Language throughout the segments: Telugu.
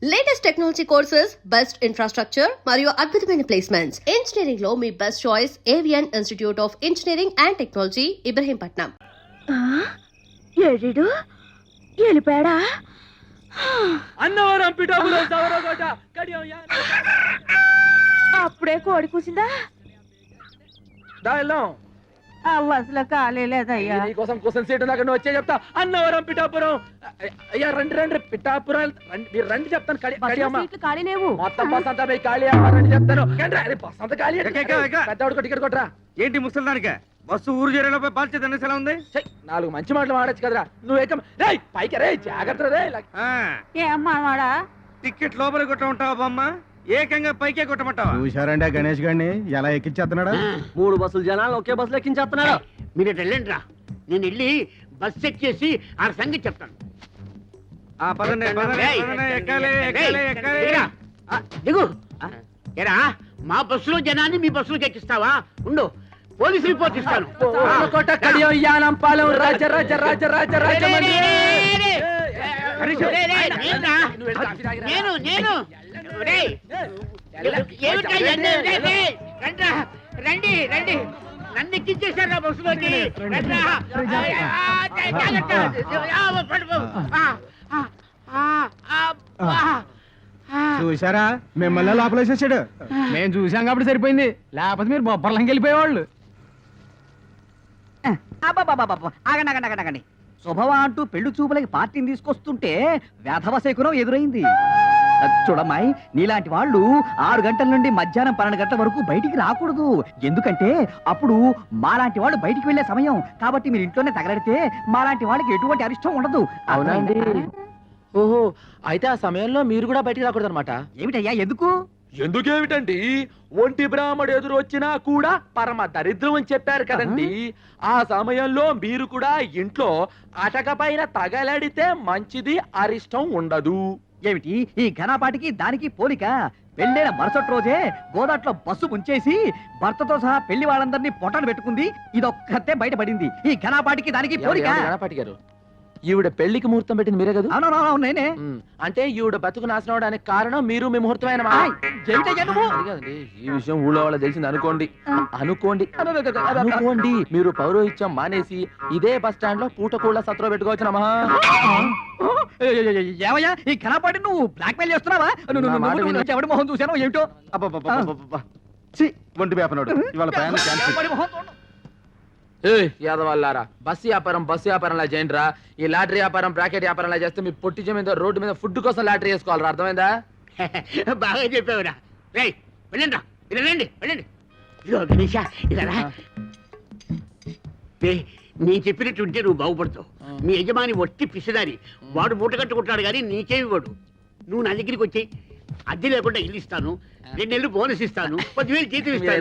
Latest technology courses, best infrastructure మరియు అద్భుతమైన ప్లేస్మెంట్స్. ఇంజనీరింగ్ లో మీ best choice Avion institute of engineering and technology, Ibrahimpatnam. ఏడు వెళ్ళిపోయాడా? అన్నవరం పిఠాపురం సవరకోట కడియం అప్పుడే కోడి కూసిందా? దాయిలం అసలు కాలేదయ్యా. నీకోసం కోసం సీటు దాకా నువ్వు వచ్చే చెప్తా. అన్నవరం పిఠాపురం. అయ్యా రండి రండి పిఠాపురం మీరు రండి చెప్తాను. కడియమ్మ ఖాళీ లేవు. మొత్తం బస్ అంతా పోయి ఖాళీ అమ్మ రండి చెప్తాను. బస్ అంతా ఖాళీ పెద్దవాడికి టికెట్ కొట్టరా. ఏంటి ముసలిదానిక బస్సు ఊరు చేరేలోపై బాధ్యత ఎలా ఉంది? నాలుగు మంచి మాటలు మాడచ్చు కదరా. నువ్వు ఏకం రే పైకి రే జాగ్రత్త రే. ఏమ్మా టికెట్ లోపల కొట్ట ఉంటావా బొమ్మ? ఏకంగా పైకే కొట్టమంటావా? చూశారంటే గణేష్ గారిని ఎలా ఎక్కించేస్తున్నాడా? 3 బస్సులు జనాలు ఒకే బస్సులో ఎక్కించేస్తున్నాడు. మీరు వెళ్ళండి రా, నేను వెళ్ళి బస్ చెక్ చేసి ఆ సంగతి చెప్తాను. పదండి ఎక్కాలి ఎక్కాలి ఎక్కాలి. దిగు. ఎరా మా బస్సులో జనాన్ని మీ బస్సులోకి ఎక్కిస్తావా? ఉండు, పోలీసు రిపోర్ట్ ఇస్తాను. కోట కడియం యానంపాలెం రాజ రాజ రాజ రాజ రాజ నేను రండి రండి, నన్ను ఎక్కించేశారా బస్సులోకి? చూసారా మిమ్మల్ని లోపలేసేసాడు. మేము చూసాం కాబట్టి సరిపోయింది, లేకపోతే మీరు బొబ్బర్లంకి వెళ్ళిపోయేవాళ్ళు. ఆగండి. శుభవా అంటూ పెళ్లి చూపులకి పార్టీని తీసుకొస్తుంటే వేధవ శకునం ఎదురైంది. చూడమ్మాయి, నీలాంటి వాళ్ళు 6 గంటల నుండి మధ్యాహ్నం 12 గంటల వరకు బయటికి రాకూడదు. ఎందుకంటే అప్పుడు మాలాంటి వాళ్ళు బయటికి వెళ్లే సమయం. కాబట్టి మీరు ఇంట్లోనే తగలడితే మాలాంటి వాళ్ళకి ఎటువంటి అరిష్టం ఉండదు. అవునండి. ఓహో, అయితే ఆ సమయంలో మీరు కూడా బయటికి రాకూడదు అనమాట. ఏమిటయ్యా ఎందుకు? ఎందుకేమిటండి, ఒంటి బ్రాహ్మడు ఎదురు వచ్చినా కూడా పరమ దరిద్రం అని చెప్పారు కదండి. ఆ సమయంలో మీరు కూడా ఇంట్లో అటక పైన తగలడితే మంచిది, అరిష్టం ఉండదు. ఏమిటి ఈ ఘనపాటికి దానికి పోలిక? పెళ్ళైన మరుసటి రోజే గోదాట్లో బస్సు ముంచేసి భర్తతో సహా పెళ్లి వాళ్ళందరినీ పొట్టను పెట్టుకుంది. ఇదొక్కతే బయటపడింది. ఈ ఘనపాటికి దానికి పోలిక? గణపతి గారు, ఈవిడ పెళ్లికి ముహూర్తం పెట్టింది మీరే కదా? అవునవును నేనే. అంటే ఈవిడ బతుకు నాశనం అవడానికి కారణం మీరు, మీ ముహూర్తమైన ఈ విషయం ఊళ్ళో వాళ్ళ తెలిసింది అనుకోండి. అనుకోండి మీరు పౌరోహిత్యం మానేసి ఇదే బస్ స్టాండ్ లో పూటకూళ్ళ సత్రం పెట్టుకోవచ్చునమ్మా. ఏమయ్యా ఈ ఘనపాటి నువ్వు బ్లాక్ మెయిల్ చేస్తున్నావా? ఎవడి మొహం చూసానో ఏమిటో. ఒంటి వేపనాడు ఇవాళ ప్రయాణం క్యాన్సిల్. యాదవల్లారా, బస్సు వ్యాపారంలా చేయండి రా. ఈ లాటరీ వ్యాపారం, బ్రాకెట్ వ్యాపారంలా చేస్తే మీ పొట్టి మీద రోడ్డు మీద ఫుడ్ కోసం లాటరీ వేసుకోవాలరా. అర్థమైందా? బాగా చెప్పావురా. రేయ్ వెళ్ళండి, వెళ్ళండి వెళ్ళండి. ఇదిగో గణేష, ఇలా నేను చెప్పినట్టు ఉంటే నువ్వు బాగుపడతావు. మీ యజమాని వట్టి పిసిదారి, వాడు మూట కట్టుకుంటాడు కానీ నీకేమి వాడు. నువ్వు నా దగ్గరికి వచ్చి అద్దె లేకుండా ఇల్లు ఇస్తాను, 2 నెలలు బోనస్ ఇస్తాను, 10,000 జీతం ఇస్తాను.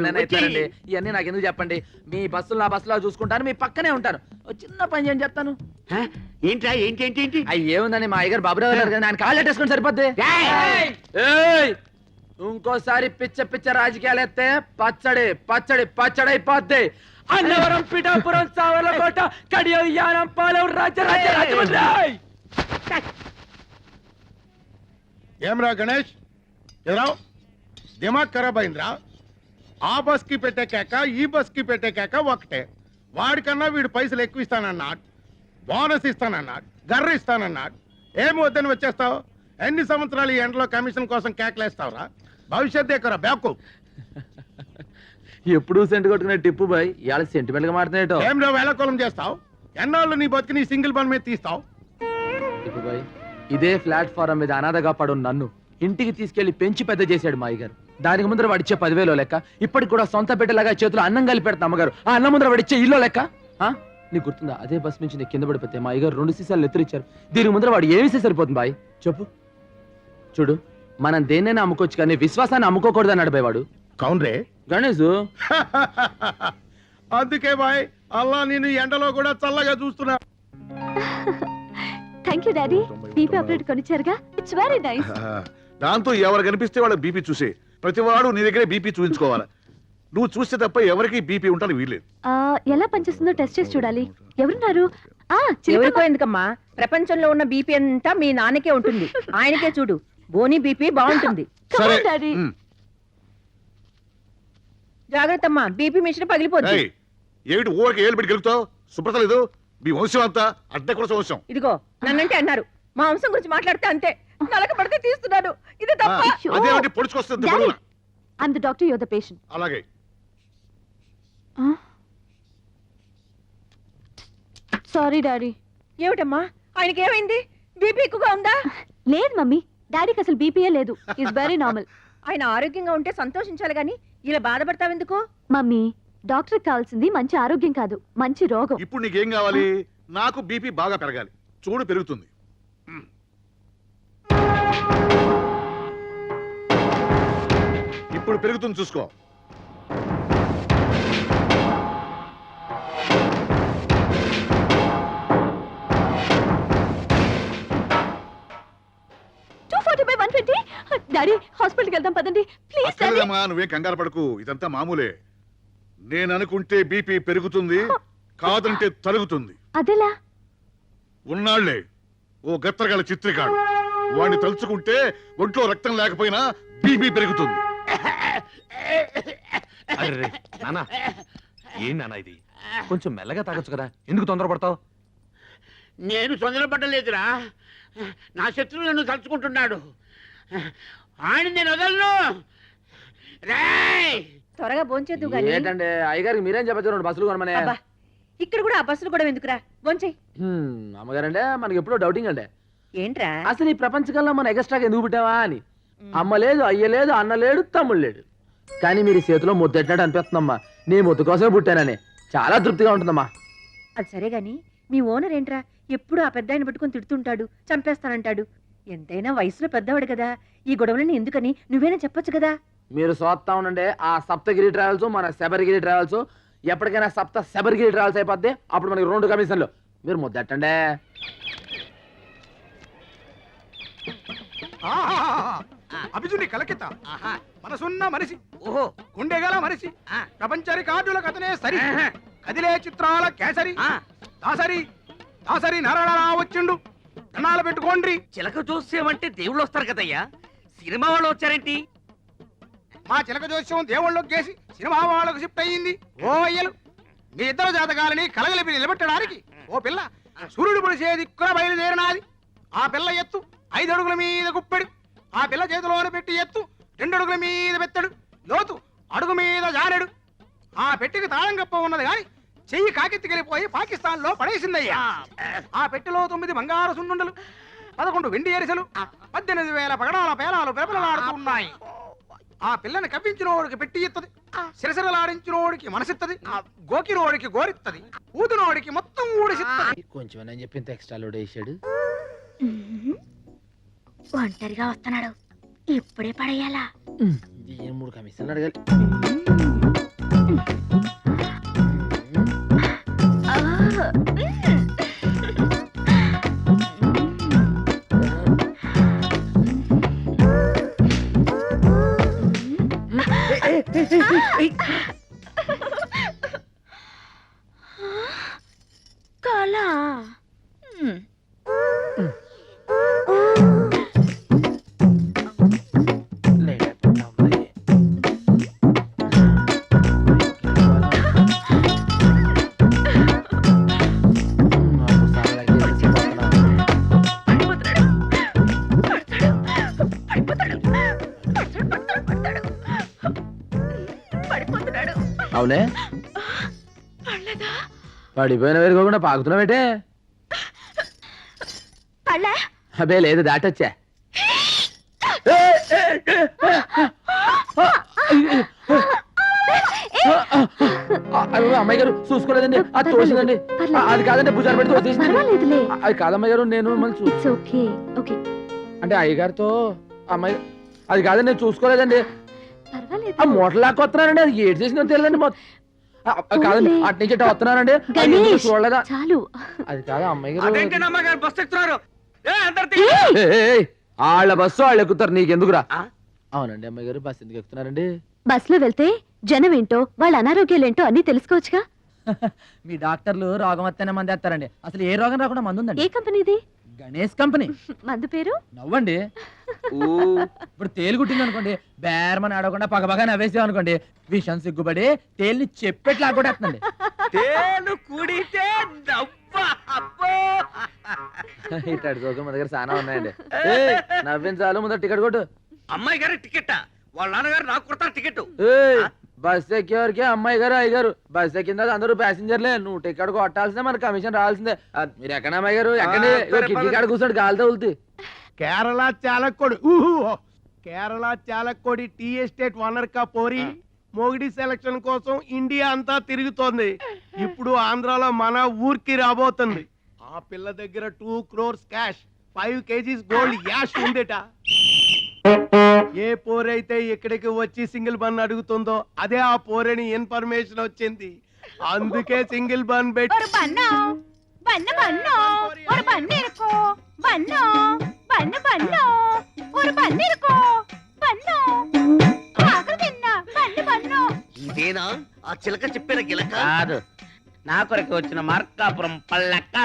ఇవన్నీ నాకు ఎందుకు చెప్పండి. మీ బస్సులు నా బస్సులో చూసుకుంటాను, మీ పక్కనే ఉంటాను. చిన్న పని చేయని చెప్తాను. ఏంట్రా ఏంటి ఏంటి ఏంటి? అవి ఏముందని మా అయ్యగారు బాబురావు గారు ఆయన కాళ్ళు ఎట్టేసుకుని సరిపోద్ది. ఇంకోసారి పిచ్చ రాజకీయాలు ఎత్తే పచ్చడి పచ్చడి పచ్చడి అయిపోద్ది. అన్నవరం పిఠాపురం సావర్లకోట కడియం యానంపాలెం రాజ రాజ రాజమండ్రి. ఏమరా గణేష్, ఎదురావు దిమాగ్ ఖరాబ్ అయిందిరా. ఆ బస్ కి పెట్టే కేక, ఈ బస్ కి పెట్టే కేక ఒకటే. వాడికన్నా వీడు పైసలు ఎక్కువ ఇస్తానన్నాడు, బోనస్ ఇస్తానన్నాడు, గర్ర ఇస్తానన్నాడు. ఏమి వద్దని వచ్చేస్తావు? ఎన్ని సంవత్సరాలు ఈ ఎండలో కమిషన్ కోసం కేకలేస్తావురా? భవిష్యత్ ఎక్కరా బ్యాకు. ఎప్పుడు సెంటు కొట్టుకునే టిప్పు బాయ్ ఇవాళ సెంటిమెంట్ గా మాట్లాడేటో. ఏమిరా వేళకోళం చేస్తావు? ఎన్నాళ్ళు నీ బతికి నీ సింగిల్ బన్ మీద తీస్తావు? టిప్పు బాయ్, ఇదే ప్లాట్ఫారం మీద అనాథగా పడు నన్ను ఇంటికి తీసుకెళ్లి పెంచి పెద్ద చేశాడు మా అయ్యగారు. దానికి ముందర వాడిచ్చే 10,000 లెక్క, ఇప్పటికి కూడా సొంత బిడ్డలాగా చేతులు అన్నం కలిపి పెడతా అమ్మగారు. ఆ అన్నం ముందర వాడిచ్చే ఇల్లు లెక్క. నీకు గుర్తుందా? అదే బస్ నుంచి నేను కింద పడిపోతే మా అయ్యగారు 2 సీసాలు ఎత్తురిచ్చారు. దీనికి ముందర వాడు ఏమిస్తే సరిపోతుంది బాయ్ చెప్పు. చూడు, మనం దేన్నైనా అమ్ముకోవచ్చు కానీ విశ్వాసాన్ని అమ్ముకోకూడదు అన్నాడు బాయ్ వాడు. కౌన్రే గణేష్. అందుకే బాయ్ అల్లా నేను ఎండలో కూడా చల్లగా చూస్తున్నా. Thank you daddy. బీపీ ఆపరేట్ కొనిచ్చారుగా, ఇట్స్ వెరీ నైస్. దాంతో ఎవరు కనిపిస్తే వాళ్ళ బీపీ చూసే ప్రతివాడు నీ దగ్గరే బీపీ చూపించుకోవాలి. నువ్వు చూస్తే తప్ప ఎవరికి బీపీ ఉంటాను వీల్లేదు. ఎలా పనిచేస్తుందో టెస్ట్ చేసి చూడాలి. ఎవరున్నారు? ఎవరికో ఎందుకమ్మా, ప్రపంచంలో ఉన్న బీపీ అంతా మీ నాన్నకే ఉంటుంది. ఆయనకే చూడు. బోని బీపీ బాగుంటుంది. సరే డాడీ ఉమ్. జాగ్రత్త అమ్మా, బీపీ మిషన్ పగిలిపోద్ది. ఏయ్, ఏమిటి ఊరికి ఏళ్ళు పెట్టి గెలుగుతావు? శుభ్రత లేదు. మీ వంశం అంతా అడ్డ కూడా వంశం. ఇదిగో నన్నంటే అన్నారు, మా వంశం గురించి మాట్లాడితే అంతే. నలక పడితే తీస్తున్నాడు, ఇది తప్ప. అదేమిటి పొడుచుకొస్తుంది డాడీ పొడుగున? I'm the doctor, your the patient. అలాగే సారీ డాడీ. ఏమిటమ్మా, ఆయనకి ఏమైంది? బీపీ ఎక్కువగా ఉందా? లేదు మమ్మీ, డాడీకి అసలు బీపీఏ లేదు. It's very normal. ఆయన ఆరోగ్యంగా ఉంటే సంతోషించాలి గాని ఇలా బాధపడతావెందుకు? మమ్మీ, డాక్టర్ కావాల్సింది మంచి ఆరోగ్యం కాదు, మంచి రోగం. ఇప్పుడు నీకేం కావాలి? నాకు బీపీ బాగా పెరగాలి. చూడు పెరుగుతుంది. ఇప్పుడు పెరుగుతుంది చూసుకో. డాడీ హాస్పిటల్కి వెళ్దాం పదండి ప్లీజ్. డాడీ అక్కర్లేదమ్మా, నువ్వేం కంగారు పడకు. ఇదంతా మామూలే. నేను అనుకుంటే బీపీ పెరుగుతుంది, కాదంటే తరుగుతుంది. అదెలా? ఉన్నాళ్లే ఓ గత్తరగల చిత్రికాడు. వాడిని తలుచుకుంటే ఒంట్లో రక్తం లేకపోయినా బీపీ పెరుగుతుంది. అరే నాన్న, ఏం నాన్న ఇది? కొంచెం మెల్లగా తాగొచ్చు కదా, ఎందుకు తొందరపడతావు? నేను తొందరపడలేదురా, నా శత్రువు నన్ను తలుచుకుంటున్నాడు. ఆయన నేను వదలను. రేయ్, త్వరగా భోంచేద్దు గాని. ఏంటంటే అయ్యగారికి మీరేం చెప్పచ్చు? రెండు బస్సులు కొనమనే. అబ్బా, ఇక్కడ కూడా ఆ బస్సులు కూడా ఎందుకురా? భోంచేయ్. అమ్మగారంటే మనకి ఎప్పుడో డౌటింగ్ అంటే ఏంట్రా? అసలు ఈ ప్రపంచకంలో మన ఎక్స్ట్రాగా ఎందుకు పుట్టావా అని. అమ్మ లేదు, అయ్య లేదు, అన్న లేడు, తమ్ముడు లేడు. కానీ మీరు చేతిలో ముద్దెట్టినట్టు అనిపిస్తుందమ్మా. నీ ముద్దు కోసమే పుట్టానని చాలా తృప్తిగా ఉంటుందమ్మా. అది సరే గాని మీ ఓనర్ ఏంట్రా ఎప్పుడు ఆ పెద్ద ఆయన పట్టుకుని తిడుతుంటాడు, చంపేస్తానంటాడు. ఎంతైనా వయసులో పెద్దవాడు కదా, ఈ గొడవలని ఎందుకని నువ్వేనా చెప్పొచ్చు కదా. మీరు చూస్తా ఉండండి, ఆ సప్తగిరి ట్రావెల్స్ మన శబరిగిరి ట్రావెల్స్ ఎప్పటికైనా శబరిగిరి ట్రావెల్స్ అయిపోద్ది. అప్పుడు మనకి 2 కమిషన్లు. మీరు ముద్దెట్టండి. అభిజుని కలకిత మనసున్న మనిషి, ఓహో గుండెగల మనిషి, ప్రపంచ రికార్డుల కథనే సరి, కదిలే చిత్రాల కేసరి, దాసరి దాసరి నరళరా వచ్చిండు. కన్నాలు పెట్టుకోండి. చిలక చూసేమంటే దేవుళ్ళు వస్తారు కదయ్యా, సినిమా వాళ్ళు వచ్చారేంటి? మా చిలక జోస్యం దేవుళ్ళకి గేసి సినిమా వాళ్ళకు షిఫ్ట్ అయ్యింది. ఓ అయ్యలు, మీ ఇద్దరు జాతకాలని కలగలిపి నిలబెట్టడానికి ఓ పిల్ల సూర్యుడు పొడిసే దిక్కున బయలుదేరినాది. ఆ పిల్ల ఎత్తు 5 అడుగుల మీద గుప్పెడు. ఆ పిల్ల చేతిలోనే పెట్టి ఎత్తు 2 అడుగుల మీద పెత్తడు. లోతు అడుగు మీద జానెడు. ఆ పెట్టికి తాళం కప్ప ఉన్నది గాని చెయ్యి కాకెత్తికెళ్ళిపోయి పాకిస్తాన్ లో పడేసిందయ్యా. ఆ పెట్టెలో 9 బంగారు సున్నుండలు, 11 వెండి ఎరిసెలు, 18,000 పగడాల పేలాలు పెరపలలాడుతున్నాయి. ఆ పిల్లని కవ్వించినోడికి పెట్టి ఇత్తది, సిరసిరలాడించినోడికి మనసిత్తది, గోకినోడికి గోరిత్తది, ఊదినోడికి మొత్తం ఊడిసిత్తది. కొంచెం అని చెప్పి ఎక్స్ట్రా లోడ్ వేసాడు. ఒంటరిగా వస్తున్నాడు, ఇప్పుడే పడేయాలా? 3 కమిషన్లు అడగాలి. కళ అవునే పడిపోయిన వేరుకోకుండా పాకుతున్నావేటే? అబే లేదు, దాటొచ్చా. అమ్మాయి గారు చూసుకోలేదండి, అది తోసిందండి. అది కాదండి భుజాలు పెడితే వచ్చేసింది. అది కాదమ్మాయి గారు, నేను మిమ్మల్ని అంటే అయ్యగారితో అమ్మాయి అది కాదండి, నేను చూసుకోలేదండి. ఆ మూటలు లాక్కొస్తున్నానండి, అది ఏడు చేసిందో తెలియదండి. కాదండి అటు నుంచి వస్తున్నానండి, చూడలేదా? చాలు. అది కాదు అమ్మాయి గారు, అమ్మగారు బస్ ఎక్కుతున్నారు. వాళ్ళ బస్సు వాళ్ళు ఎక్కుతారు, నీకెందుకురా? అవునండి అమ్మాయి గారు, బస్సు ఎందుకు ఎక్కుతున్నారండి? బస్ లో వెళ్తే జనం ఏంటో వాళ్ళ అనారోగ్యాలు ఏంటో అన్ని తెలుసుకోవచ్చుగా. మీ డాక్టర్లు రోగం వస్తేనే మంది వేస్తారండి, అసలు ఏ రోగం రాకుండా మందు ఉందండి. ఏ కంపెనీది? గణేష్ కంపెనీ. మందు పేరు? నవ్వండి. ఇప్పుడు తేలు కుట్టింది అనుకోండి, బేరమని ఆడకుండా పగపగా నవ్వేసాం అనుకోండి, విషయం సిగ్గుపడి తేలిని చెప్పెట్లా కొట్టేస్తుందండి. తేలు కుడితే ఇట్లాంటి జోకులు మా దగ్గర చాలా ఉన్నాయండి. ఏయ్, నవ్వించాలు ముందర టికెట్ కొట్టు. అమ్మాయి గారి టికెట్ వాళ్ళ నాన్నగారు నాకు కొడతారు టికెట్. బస్ ఎక్కేవారికి అమ్మాయి గారు అయ్యగారు, బస్ ఎక్కిన అందరూ ప్యాసింజర్లే. నువ్వు టికెట్ కొట్టాల్సిందే, మన కమిషన్ రావాల్సిందే. మీరు ఎక్కడ అమ్మాయి గారు ఎక్కడి కిడ్నీ కాడ కూర్చోండి, గాలితో వెళ్తే. Kerala Chalakudy Kerala Chalakudy tea estate owner కా పోరి మోగిడి సెలక్షన్ కోసం ఇండియా అంతా తిరుగుతోంది. ఇప్పుడు ఆంధ్రాలో మన ఊరికి రాబోతుంది. ఆ పిల్ల దగ్గర 2 crores క్యాష్, 5 kgs గోల్డ్ యాష్ ఉందేట. ఏ పోరైతే ఇక్కడికి వచ్చి సింగిల్ బన్ అడుగుతుందో అదే ఆ పోరని ఇన్ఫర్మేషన్ వచ్చింది. అందుకే సింగిల్ బన్ పెట్టి ఇదేనా ఆ చిలక చెప్పిన గిలక? కాదు, నా కొరకు వచ్చిన మార్కాపురం పల్లక్క.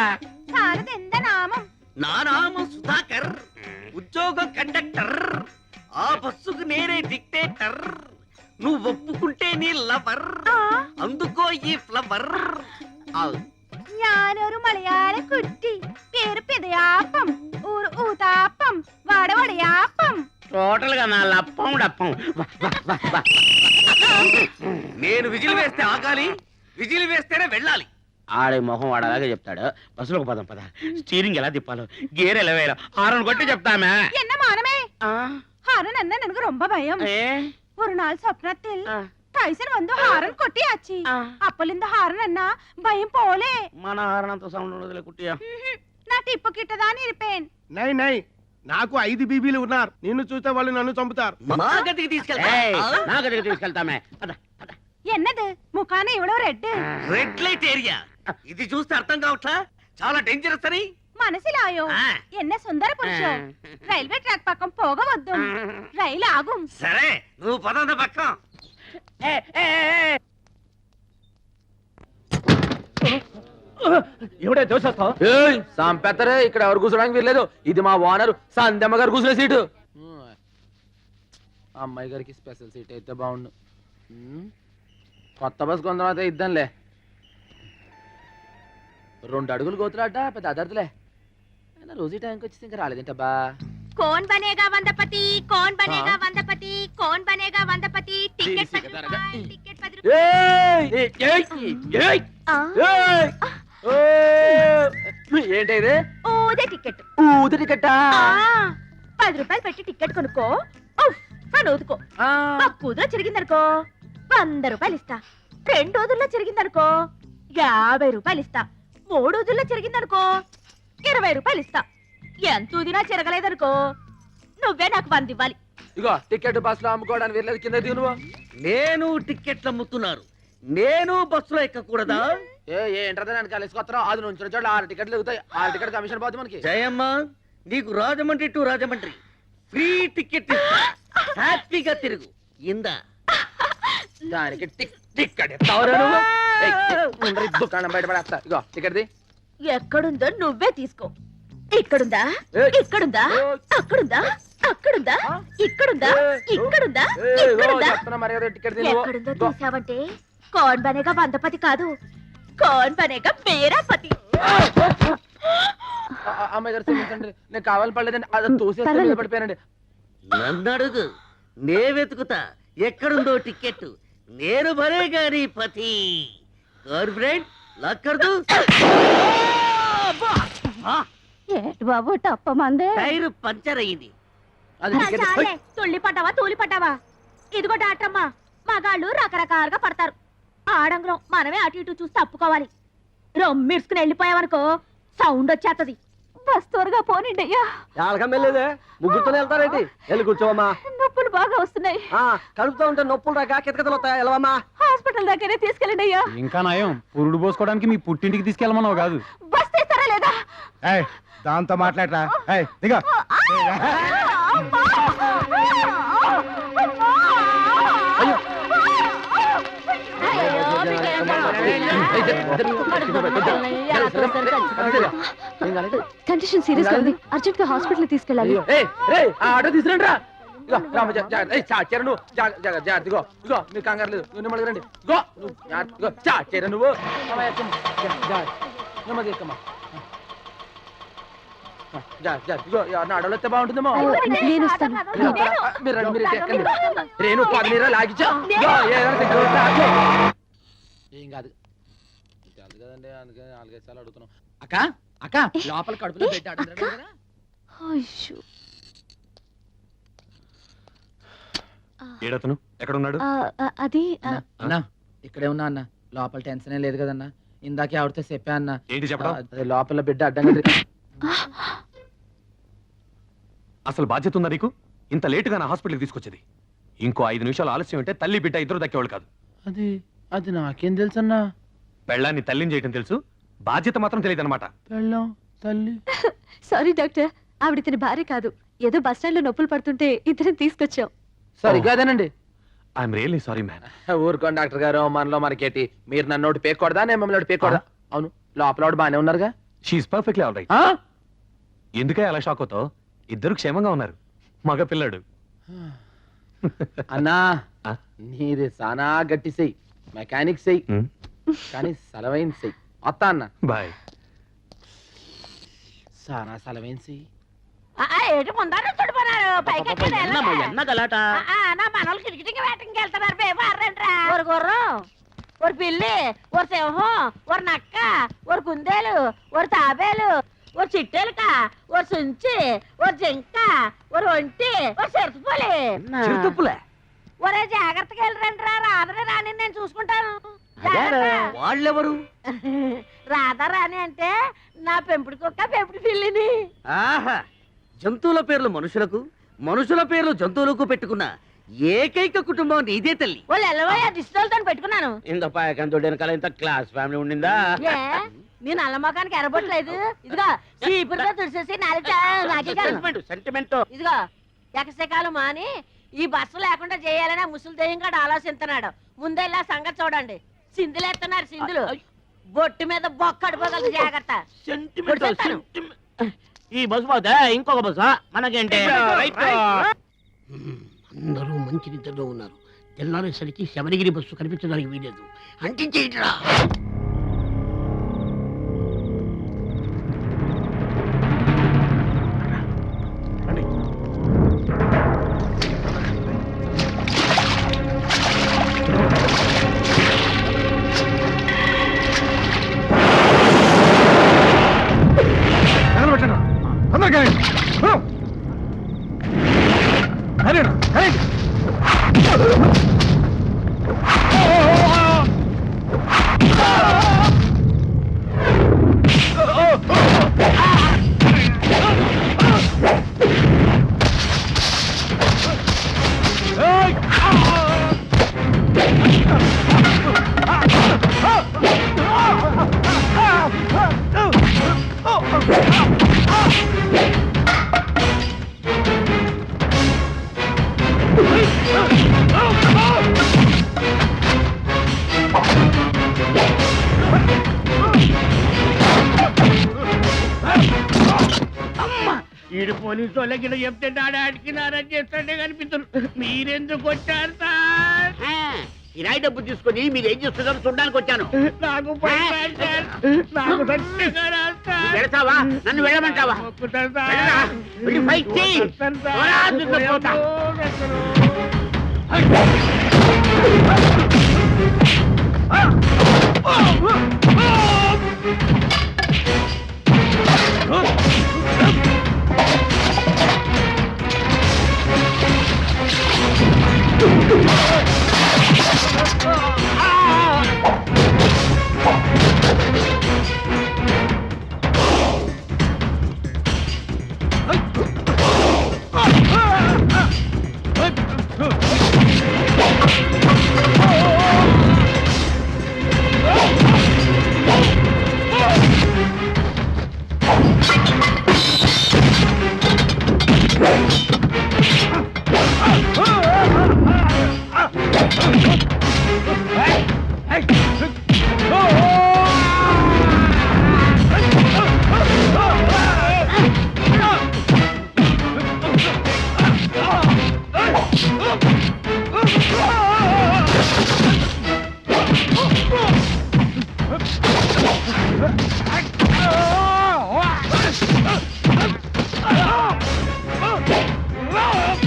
నా నామం సుధాకర్, ఉద్యోగం కండక్టర్. ఆ బస్సుకు నేనే డిక్టేటర్. నువ్వు ఒప్పుకుంటే నీ లవర్, అందుకో ఈ ఫ్లవర్. ഞാനൊരു മലയാള കുട്ടി, പേര് പിതയാപ്പം, ഊർ ഊതാപ്പം, വടവടയാപ്പം. టోటల్ గా నా లప్పం డప్పం. నేను విజిల్ వేస్తే ఆగాలి, విజిల్ వేస్తేనే వెళ్ళాలి. ఆడే మొహం వాడలాగే చెప్తాడు. బస్సులోకి పదం పద. స్టీరింగ్ ఎలా తిప్పాలో, గేర్ ఎలా వేయాలో హారన్ కొట్టి చెప్తామే. என்ன மானமே, ஹாரன் என்ன எனக்கு ரொம்ப பயம். ஒரு நாள் சொப்னத்தில் டைசன் வந்து హారన్ కొట్టియాచి. అప్పలింద హారన్ అన్న భయం పోలే. మన హారన్ అంత సౌండ్ ఉండదులే కుట్టియా. నా టిప్పు కిట్టదాని ఇరిపేన్. నై నై, నాకు 5 బీబీలు ఉన్నారు. నిన్ను చూస్తే వాళ్ళు నన్ను చంపుతారు. నా గదికి తీసుకెళ్తామే. ఎన్నది ముఖాన ఇవ్వడం రెడ్ రెడ్ లైట్ ఏరియా. ఇది చూస్తే అర్థం కావట్లా, చాలా డేంజరస్ అని. మనసిలాయో ఎన్న సుందర పురుషో. రైల్వే ట్రాక్ పక్కం పోగవద్దు, రైలు ఆగుం. సరే, నువ్వు పదంద పక్కం. ఎవడే దోషేస్తావు? సంపెత్తరే, ఇక్కడ ఎవరు కూర్చోడానికి వీల్లేదు. ఇది మా ఓనరు సంధ్యమ్మ గారు కూర్చునే సీటు. అమ్మాయి గారికి స్పెషల్ సీట్ అయితే బాగుండు. కొత్త బస్ కొంత అయితే ఇద్దాంలే. 2 అడుగులు గోతులాట పెద్ద అదర్దులే. రోజు టైంకి వచ్చి ఇంకా రాలేదేంటబ్బా. कौन बनेगा वंदपति, कौन बनेगा वंदपति, कौन बनेगा वंदपति. टिकट 10 रुपए, टिकट 10 रुपए. ఏంటి ఇది? ఊదే టికెట్. ఊది టికెట్టా? 10 రూపాయలు పెట్టి టికెట్ కొనుక్కో, అని ఊదుకో. ఒక్క ఊదులో చెరిగిందనుకో 100 రూపాయలు ఇస్తా. 2 ఊదుల్లో చెరిగిందనుకో 50 రూపాయలు ఇస్తా. 3 ఊదుల్లో చెరిగిందనుకో 20 రూపాయలు ఇస్తా. ఎంత ఊదినా చెరగలేదనుకో నువ్వే నాకు 100 ఇవ్వాలి. ఇగో టికెట్ బస్ లో అమ్ముకోవడానికి వెళ్ళేది, కింద దిగు నువ్వు. నేను టికెట్లు అమ్ముతున్నారు, నేను బస్సులో ఎక్కకూడదా? ఏంటంటే నేను కలిసికొస్తాను. అది నుంచి చోట్ల 6 టికెట్లు ఎగుతాయి. 6 టికెట్ కమిషన్ పోతుంది మనకి. జయమ్మ, నీకు Rajahmundry to Rajahmundry free ticket హ్యాపీగా తిరుగు. ఇందా దానికి టికెట్ దుకాణం బయట పడేస్తా. ఇగో టికెట్ ది. ఎక్కడుందో నువ్వే తీసుకో. ఇక్కడుందా, ఇక్కడుందా, అక్కడుందా, అక్కడుందా, ఇక్కడుందా, ఇక్కడుందా, ఇక్కడుందా. ఎక్కడుందో తీసావంటే కౌన్ బనేగా వందపతి కాదు, కౌన్ బనేగా మేరాపతి. అమ్మాయి గారు క్షమించండి, నేను కావాలని పడలేదండి. అది తోసేస్తే మీద పడిపోయానండి. నన్ను అడుగు, నే వెతుకుతా ఎక్కడుందో టికెట్. నేను భరే గారి పతి. గర్ల్ ఫ్రెండ్ లక్కర్దు. ఏంటి బాబు టప్ప మందే? టైరు పంచర్ అయింది. తుళ్ళి పడ్డావా, తూలి పడ్డావా? ఇదిగో డాక్టరమ్మా, మగాళ్ళు రకరకాలుగా పడతారు. ఆడంగులం మనమే అటు ఇటు చూసి తప్పుకోవాలి. రొమ్మిడ్చుకుని వెళ్ళిపోయావనుకో సౌండ్ వచ్చేస్తది. బస్ త్వరగా పోనండి అయ్యా. వెళ్ళలేదే, ముగ్గురుతోనే వెళ్తారేంటి? వెళ్ళి కూర్చోవమ్మా. నొప్పులు బాగా వస్తున్నాయి. కడుపుతో ఉంటే నొప్పులు రాక కితకితలు వస్తాయి. వెళ్ళవమ్మా. హాస్పిటల్ దగ్గరే తీసుకెళ్ళండి అయ్యా. ఇంకా నయం, పురుడు పోసుకోవడానికి మీ పుట్టింటికి తీసుకెళ్ళమన్నావు కాదు. బస్ తీస్తారా లేదా? దాంతో మాట్లాడరా. దిగా ఏం కాలేదు కండిషన్ సీరియస్ గా ఉంది అర్జెంట్ గా హాస్పిటల్ తీసుకెళ్ళాలి. ఆ ఆటో తీసుకురండి రా. ఇగో రామ చాచారు నువ్వు జాగ్రత్త. ఇగో ఇగో మీరు కంగారు లేదు, నువ్వు నెమ్మది రండి. ఇగో ఇగో చాచారు నువ్వు నెమ్మది ఎక్కమ్మా. ఇగో నా ఆడోళ్ళు వస్తే బాగుంటుందేమో. నేను వస్తాను. మీరు రండి, మీరు ఎక్కండి. రేణు 10 నీరా లాగిచ్చా. ఏం కాదు కదండి, అందుకే 4-5 సార్లు అడుగుతున్నాం. అక్క అక్క లోపల కడుపులో పెట్టి అయ్యో. ఏడతను ఎక్కడ ఉన్నాడు? అది అన్నా ఇక్కడే ఉన్నా అన్న. లోపల టెన్షన్ లేదు కదన్నా. ఇందాకే ఆవిడతో చెప్పా అన్న. ఏంటి చెప్పడం? లోపల బిడ్డ అడ్డంగా అసలు బాధ్యత ఉందా నీకు? ఇంత లేటుగా నా హాస్పిటల్కి తీసుకొచ్చేది. ఇంకో 5 నిమిషాలు ఆలస్యం అంటే తల్లి బిడ్డ ఇద్దరు దక్కేవాళ్ళు కాదు. అది అది నాకేం తెలుసు అన్నా. పెళ్ళాన్ని తల్లిని చేయటం తెలుసు, బాధ్యత మాత్రం తెలియదు అనమాట. పెళ్ళం తల్లి. సారీ డాక్టర్, ఆవిడ ఇతని భార్య కాదు. ఏదో బస్ స్టాండ్ లో నొప్పులు పడుతుంటే ఇద్దరం తీసుకొచ్చాం. సరే కాదేనండి. I'm really sorry man. ఊరుకోండి డాక్టర్ గారు, మనలో మనకేటి. మీరు నన్ను ఒకటి పేకూడదా, నేను మిమ్మల్ని ఒకటి పేకూడదా? అవును, లోపల వాడు బాగానే ఉన్నారుగా. She's perfectly all right. ఎందుకే అలా షాక్ అవుతావు? ఇద్దరు క్షేమంగా ఉన్నారు. మగ పిల్లాడు. అన్నా నీది సానా గట్టి సెయ్యి, మెకానిక్ సెయ్యి, కానీ సలవైన సెయ్యి. వస్తా అన్న. బాయ్. సానా సలవైన సెయ్యి. ఏటి ముందారు చుడిపోనారు పైకి ఎన్నగలాట నా మనోళ్ళు కిటికీ వేటకి వెళ్తున్నారు బేబారంట్రా. ఒక గుర్రం, ఒక పిల్లి, ఒక సింహం, ఒక నక్క, ఒక కుందేలు, ఒక తాబేలు, ఒక చిట్టెలుక, ఒక సుంచి, ఒక జింక, ఒక ఒంటి, ఒక చిరుతపులి. ఒరే జాగ్రత్తగా వెళ్ళరంట్రా. రాధనే రాని నేను చూసుకుంటాను. వాళ్ళెవరు? రాధా రాని అంటే నా పెంపుడు కుక్క, పెంపుడు పిల్లిని. ఆహా, జంతువుల పేర్లు మనుషులకు, మనుషుల పేర్లు జంతువులకు పెట్టుకున్న ఏకైక కుటుంబం నీదే తల్లి. వాళ్ళు ఎల్లవయ్యా దిష్టితో పెట్టుకున్నాను. ఇంత పాయకంతో వెనకాల ఇంత క్లాస్ ఫ్యామిలీ ఉండిందా? ఏ నీ నల్ల మొఖానికి ఎరబొట్టలేదు. ఇదిగో చీపురుగా తుడిసేసి నాకే సెంటిమెంట్. ఇదిగో ఎకసెకాలు మాని ఈ బస్సు లేకుండా చేయాలని ముసలి దెయ్యం కూడా ఆలోచిస్తున్నాడు. ముందెల్లా సంగతి చూడండి. సింధులేస్తున్నారు సింధులు. బొట్టు మీద బొక్క అడిపోగలదు. జాగ్రత్త. ఈ బస్సు పోతే ఇంకొక బస్సు మనకేంటి? అందరూ మంచి నిద్రలో ఉన్నారు. తెల్లారేసరికి శబరిగిరి బస్సు కనిపించడానికి వీలేదు. అంటించేయట్రా. ఈడు పోలీసు వాళ్ళకి చెప్తే డాడాడికి నారా చేస్తుంటే కనిపిస్తుంది. మీరెందుకు వచ్చారు సార్? కిరాయి డబ్బు తీసుకొని మీరు ఏం చేస్తున్నారు చూడడానికి వచ్చాను. వెళతావా? నన్ను వెళ్ళమంటావా? హలో,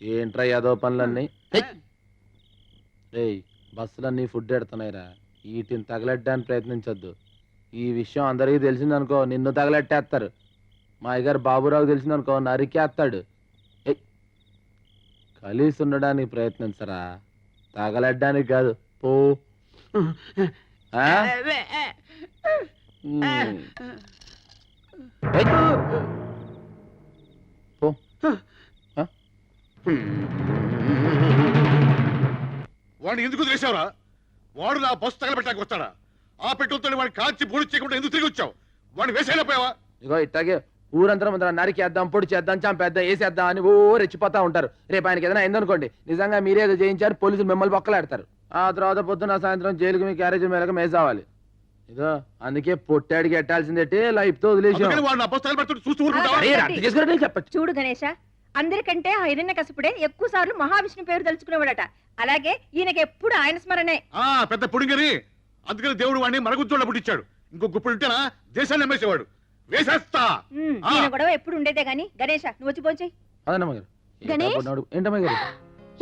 ఏంట్రా యాదో పనులన్నీ? రేయ్, బస్సులన్నీ ఫుడ్ ఎడుతున్నాయిరా, వీటిని తగలెట్టడానికి ప్రయత్నించొద్దు. ఈ విషయం అందరికీ తెలిసిందనుకో నిన్ను తగలెట్టేస్తారు. మా అయ్యగారు బాబురావు తెలిసిందనుకో నరికేస్తాడు. ఏయ్, కలిసి ఉండడానికి ప్రయత్నించరా, తగలెట్టడానికి కాదు. పో. ఆ? ఏయ్. పో. ఆ? వాడిని ఎందుకు వదిలేసావురా? వాడు నా బస్సు తగలబెట్టానికి వస్తాడా? ఆ పెట్రోల్తో వాడిని కాల్చి పొడి చేయకుండా ఎందుకు తిరిగి వచ్చావు? వాడిని వేసేయలేకపోయావా? ఇగో ఇట్టాగే ఊరంతా ముందర నరికేద్దాం, పొడి చేద్దాం, చంపేద్దాం, వేసేద్దాం అని ఓ రెచ్చిపోతా ఉంటారు. రేపు ఆయనకి ఏదైనా అయిందనుకోండి, నిజంగా మీరే ఏదో చేయించారు, పోలీసులు మిమ్మల్ని బొక్కలాడతారు. ఆ తర్వాత పొద్దున్న సాయంత్రం జైలుకి మీ క్యారేజ్ మేరకు మేసావాలి. ఇదో అందుకే పొట్టాడికి ఎట్టాల్సిందేంటి లైఫ్ తో వదిలేసి అందుకని వాడు నా బస్సు తగలబెట్టు చూస్తూ ఊరుకుంటావా? చెప్పచ్చు. చూడు గణేష, అందరికంటే ఆ హిరణ్యకశిపుడే ఎక్కువ సార్లు మహావిష్ణు పేరు తలుచుకునేవాడట. అలాగే ఈయనకి ఎప్పుడు ఆయన స్మరణే. ఆ పెద్ద పుడింగని, అందుకని దేవుడు వాడిని మరగుజ్జోళ్ళ పుట్టించాడు. ఇంకో గుప్పుడు ఉంటేనా దేశాన్ని అమ్మేసేవాడు. వేసేస్తా. ఈయన గొడవ ఎప్పుడు ఉండేదే గాని గణేష నువ్వు వచ్చి పోంచేయి. అదన్నమ్మ గారు. గణేష్? ఏంటమ్మా గారు?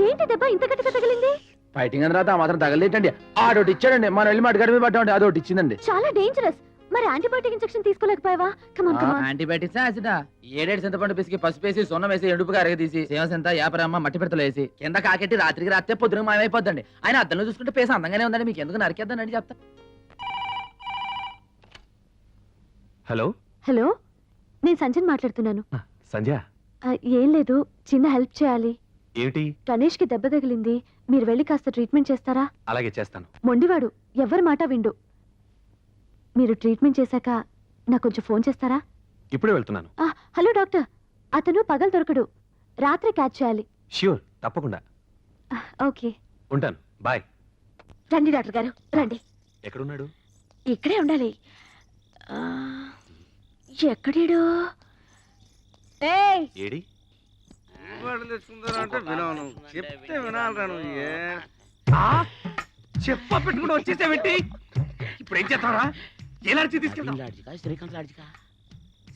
ఏంటి దెబ్బ ఇంత గట్టిగా తగిలింది? ఫైటింగ్ అని తర్వాత ఆ మాత్రం తగలేటండి. ఆడోటి ఇచ్చాడండి, మనం వెళ్ళి మాట గడిమి పడ్డామండి, అదొకటి ఇచ్చిందండి. చాలా డేంజరస్. మరి యాంటీబయాటిక్ ఇంజెక్షన్ తీసుకోలేకపోయావా? కమాన్ కమాన్. యాంటీబయాటిక్స్ యాసిడా? ఏడేడు చింతపండు పిసికి పసుపు వేసి సొన్నం వేసి ఎండుపుగా అరగదీసి సేవసంత యాపరమ్మ మట్టి పెడతలు వేసి కింద కాకెట్టి రాత్రికి రాత్రే పొద్దున మాయమైపోద్దండి. ఆయన అద్దంలో చూసుకుంటే పేస అందంగానే ఉందండి. మీకు ఎందుకు నరికేద్దానండి చెప్తా. హలో హలో, నేను సంజయ్ మాట్లాడుతున్నాను. సంధ్య, ఏం లేదు, చిన్న హెల్ప్ చేయాలి. ఏమిటి? గణేష్ కి దెబ్బ తగిలింది, మీరు వెళ్ళి కాస్త ట్రీట్మెంట్ చేస్తారా? అలాగే చేస్తాను. మొండివాడు, ఎవరి మాట విండు. మీరు ట్రీట్మెంట్ చేశాక నాకు కొంచెం ఫోన్ చేస్తారా? ఇప్పుడే వెళ్తున్నాను. హలో డాక్టర్, అతను పగలు దొరకడు, రాత్రి క్యాచ్ చేయాలి. ష్యూర్, తప్పకుండా. ఓకే, ఉంటాను. బాయ్. రండి డాక్టర్ గారు రండి. ఎక్కడున్నాడు? ఇక్కడే ఉండాలి. ఎక్కడేడు? ఏడి? తెచ్చుకుందారంటే వినవను, చెప్తే వినాలరా నువ్వు. చెప్ప పెట్టుకుంటూ వచ్చేసావేంటి? ఇప్పుడు ఏం చేస్తావరా? ఏ లాడ్జి తీసుకెళ్తాం? శ్రీకాంత్ లాడ్జికా?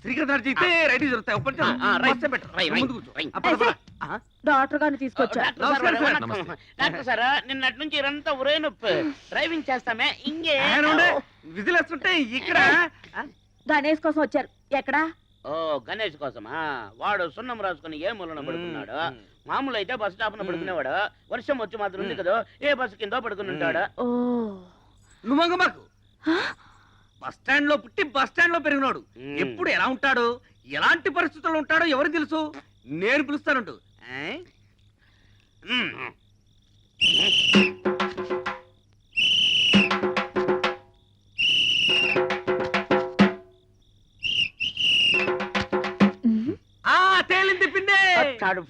శ్రీకాంత్ లాడ్జి అయితే రైట్ దొరుకుతాయి. ఓపెన్ చేయి. రైట్ పెట్టు. ముందు కూర్చో. డాక్టర్ గారిని తీసుకొచ్చా. డాక్టర్ సార్, నిన్నటి నుంచి ఇదంతా ఒరే నొప్పి. డ్రైవింగ్ చేస్తామే ఇంకే విజిల్ వేస్తుంటే ఇక్కడ గణేష్ కోసం వచ్చారు. ఎక్కడా? ఓ గణేష్ కోసమా? వాడు సున్నం రాసుకుని ఏ మూలన పడుకున్నాడు. మామూలు అయితే బస్ స్టాప్ న పడుకునేవాడు. వర్షం వచ్చి మాత్రం ఉంది కదా, ఏ బస్సు కింద పడుకుని ఉంటాడు. నువ్వు మాకు బస్ స్టాండ్ లో పుట్టి బస్ స్టాండ్ లో పెరిగినాడు. ఎప్పుడు ఎలా ఉంటాడు, ఎలాంటి పరిస్థితుల్లో ఉంటాడో ఎవరికి తెలుసు? నేను పిలుస్తానంటూ. తేలింది పిండే.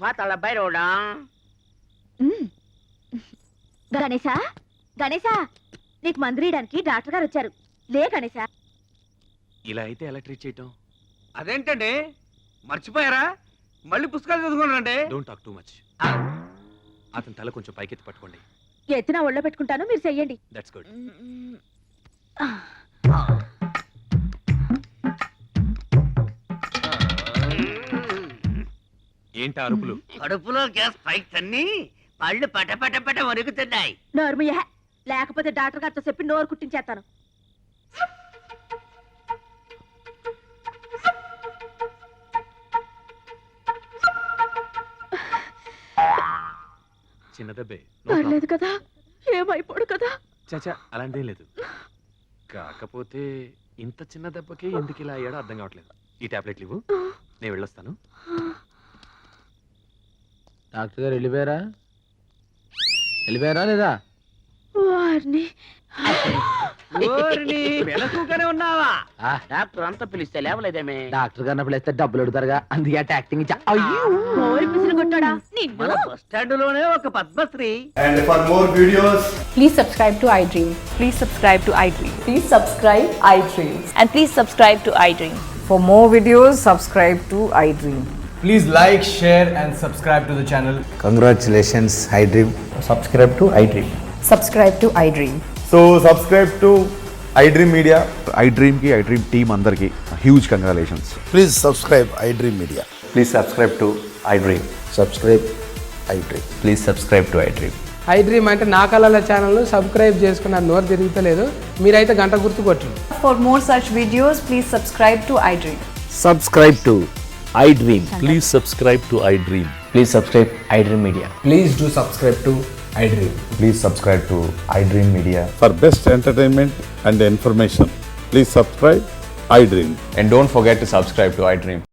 పాతాళ బైరోడా. గణేశా, గణేశా, నీకు మందురీయడానికి డాక్టర్ గారు వచ్చారు. లే గణేశా. ఇలా అయితే ఎలా ట్రీట్ చేయటం? అదేంటండి, మర్చిపోయారా? మళ్ళీ పుస్తకాలు చదువుకోండి. Don't talk too much. అతని తల కొంచెం పైకెత్తి పట్టుకోండి. ఎత్తిన ఒళ్ళో పెట్టుకుంటాను, మీరు చెయ్యండి. That's good. ఏంటి అరుపులు? కడుపులో గ్యాస్ పైకి తన్ని పళ్ళు పట పట పట వరుగుతున్నాయి. నోర్మయ్య, లేకపోతే డాక్టర్ గారితో చెప్పి నోరు కుట్టించేస్తాను. చిన్న దెబ్బే. పర్లేదు కదా, ఏమైపోడు కదా. చాచా, అలాంటిదేం లేదు. కాకపోతే ఇంత చిన్న దెబ్బకి ఎందుకు ఇలా అయ్యాడో అర్థం కావట్లేదు. ఈ టాబ్లెట్లు ఇవ్వు, నేను వెళ్ళొస్తాను. డాక్టర్ గారు వెళ్ళిపోయారా? వెళ్ళిపోయారా లేదా? వారిని వెనకూకనే ఉన్నావా? ఆ, డాక్టర్ అంతా పిలిస్తే లేవలేదేమే? డాక్టర్ గారిని పిలిస్తే డబ్బులు అడుగుతారుగా, అందుకే అట్ట యాక్టింగ్ ఇచ్చా. అయ్యో ఓరి పిసిని కొట్టాడా మన నిన్ను బస్ స్టాండ్ లోనే ఒక Padmashri. And for more videos, please subscribe to iDream. Please subscribe to iDream. Please subscribe iDream. and please subscribe to iDream. For more videos, subscribe to iDream. please like, share, and subscribe to the channel. Congratulations, iDream. Subscribe to iDream. Subscribe to iDream. So subscribe to iDream Media. iDream కి iDream టీమ్ అందరికి huge congratulations. Please subscribe iDream Media. Please subscribe to iDream. Subscribe iDream. Please subscribe to iDream. iDream అంటే నా కళల ఛానల్ సబ్స్క్రైబ్ చేసుకున్న నోరు తిరుగుతలేదు, మీరైతే గంట గుర్తు కొట్టండి. For more such videos, please subscribe to iDream. Subscribe to iDream. Please subscribe to iDream. Please subscribe iDream Media. Please do subscribe to iDream. Please subscribe to iDream Media. For best entertainment and information please subscribe iDream. And don't forget to subscribe to iDream.